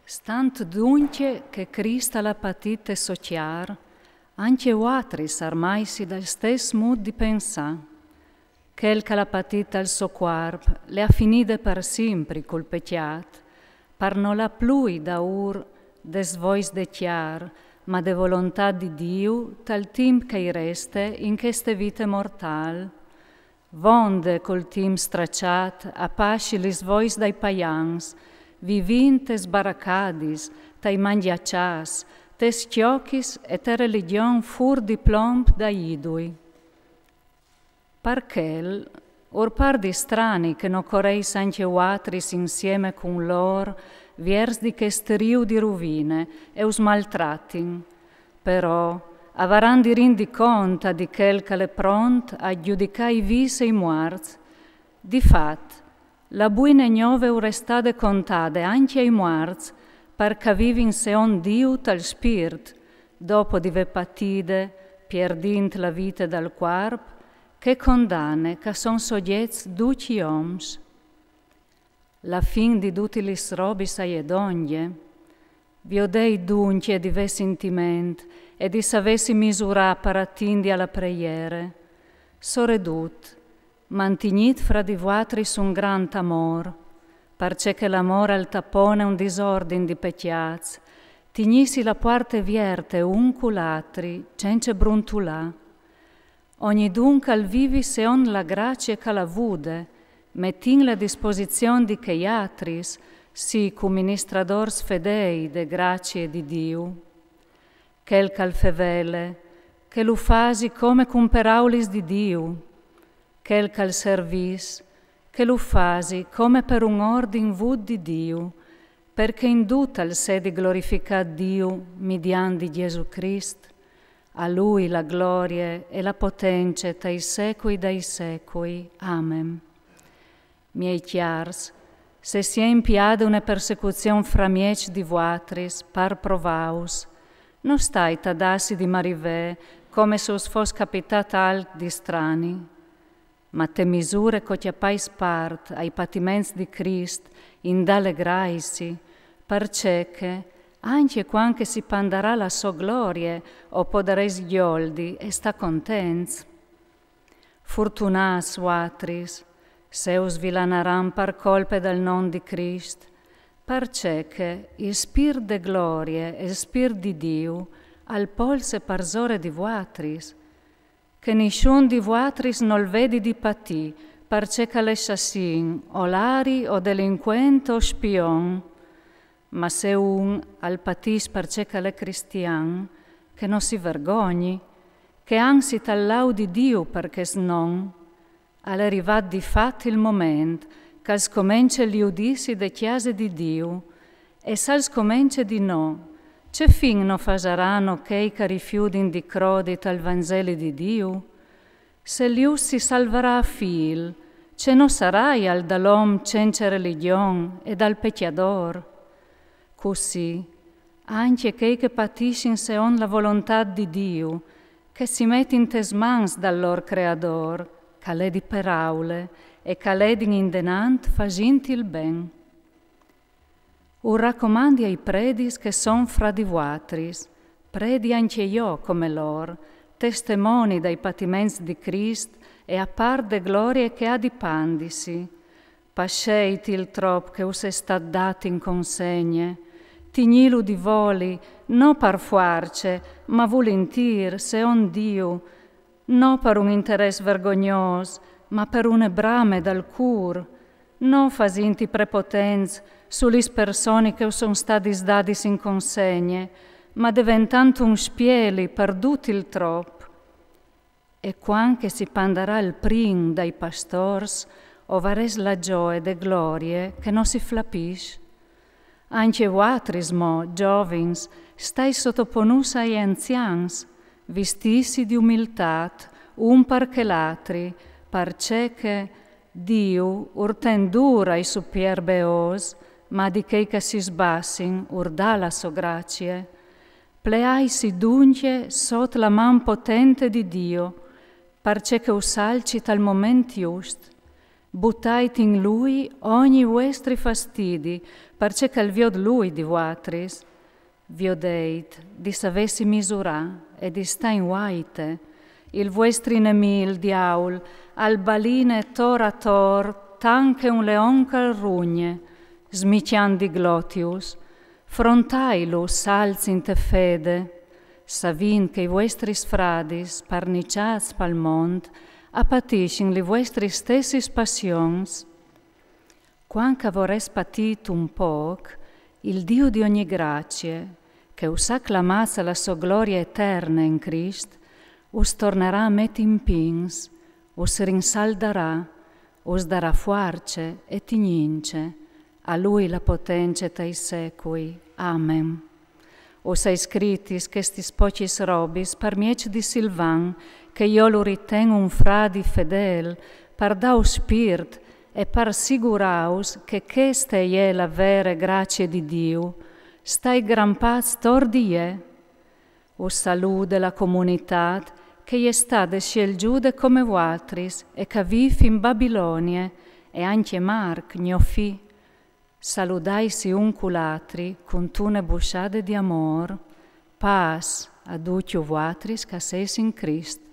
Stant dunque che Crista la patite sociar, anche uatris armai si dal stes mood di pensà, quel che la patita al suo corpo le ha finite per sempre col pecciat, par non la plui da des vois de chiar, ma de volontà di Dio tal timp che reste in queste vite mortal. Vonde col tim stracciat a pasci lis vois dai paians, vivinte sbaracadis, tai mangiaccias, te schiochis e te religion fur di plomb da idui. Parchel, or par di strani che no coreis anche uatris insieme con lor, viers di che steriu di rovine e us maltrattin, però avaran di rindi conta di quel che le pront a giudicai vis e i muarts. Di fat, la buine gnove urestade contade anche ai muarts, perché vivin seon Dio tal spirit, dopo di ve patide, pierdint la vita dal corp, che condanne che son soggetz duci oms. La fin di dutilis robis ai edonje, vi odei dunque di ve sentiment e di savessi misurà per attindi alla preiere. Soredut, mantignit fra di vuatris un grand amor, parce che l'amor al tapone un disordin di pecchiaz, tignisi la parte vierte un culatri, cence bruntulà. Ogni dunque al vivi seon la gracia che la vude, mettin la disposizione di che atris, si cum ministradors fedei de grazie di Dio. Quel cal fevele, che lu fasi come cum per aulis di Dio, quel cal servis, che lu fasi come per un ordin vud di Dio, perché induta al sé di glorificar Dio median di Gesù Christ, a Lui la gloria e la potenza dai secoli dai secoli. Amen. Miei chiars, se si è impiade una persecuzione fra mieci di vuatris, par provaus, non stai tadassi di marivè come se us fos capitata alt di strani, ma te misure co ti appais part ai patiments di Christ in d'allegraisi, perché che, anche quando si pandarà la sua gloria o podereis ghioldi, e sta contents. Fortunas vuatris, seus vilanaran par colpe del non di Christ, perché che il spir de gloria e il spir di Dio al polse parzore di vuatris, che nisciun di vuatris nol vedi di patì, perché che l'esassin, o lari o delinquente o spion, ma se un al patis perché che l'è cristian, che non si vergogni, che anzi tallau di Dio perché snon, all'arrivat di fatti il moment che scomincia gli udissi de chiese di Dio, e se scomincia di no, c'è fin no fasaranno che rifiudin di crodit al Vangeli di Dio? Se lius si salverà a fil, ce no sarai al dall'om cence religion e dal pecchiador. Così, anche che patiscin seon la volontà di Dio, che si met in tes mans dal lor creador, che l'è di paraule e che l'è di indenant faginti il ben. Un raccomandi ai predis che son fra di vuatris, predi anche io come lor, testimoni dai patiments di Christ e a par de glorie che ha di pandisi, pasceiti il trop che us è stat dat in consegne, tignilu di voli, no par fuarce, ma volentir, se on Dio, no per un interesse vergognos, ma per un brame dal cur, no fasinti prepotenz sulis persone che son stati sdadis in consegne, ma diventando un spieli perduti il trop. E quan che si pandarà il prim dai pastors, ovares la gioia de glorie che non si flapisce. Anche vuatris mo, giovins, stai sottoponus ai anzians, vistisi di umiltat, un perché l'atri, parce che Dio urten dura i superbeos, ma di che si sbassin urda la sua grazie. Pleaisi dunque sot la man potente di Dio, parce che usalci tal moment just. buttait in lui ogni vostri fastidi, perché che il viod lui di vuatris, viodeit, di savessi misurà e di sta in guaite, il vostri nemi, il diaul, al baline tor a tor, tanche un leon calrugne, smiciandi glotius, frontailus salz in te fede, savin che i vostri sfradis, parniciats pal mond, apatiscin li vostri stessis passions, quanca vores patit un poc, il Dio di ogni grazie, che us acclamassa la sua gloria eterna in Christ, us tornerà met in pins, us rinsaldarà, us darà fuarce e tignince, a lui la potenza tai secui. Amen. Us hai scritis che stis pocis robis per miec di Silvan, che io lo ritengo un fradi fedel, per dau spirt e per siguraus che questa è la vera grazia di Dio, stai gran paz tordie. Us salude la comunità che è stata scelgiuta come vuatris e che vive in Babilonia, e anche Marc, mio fi. Saludaisi unculatri con tune busciade di amor, pas ad uccio vuatris che seis in Christ.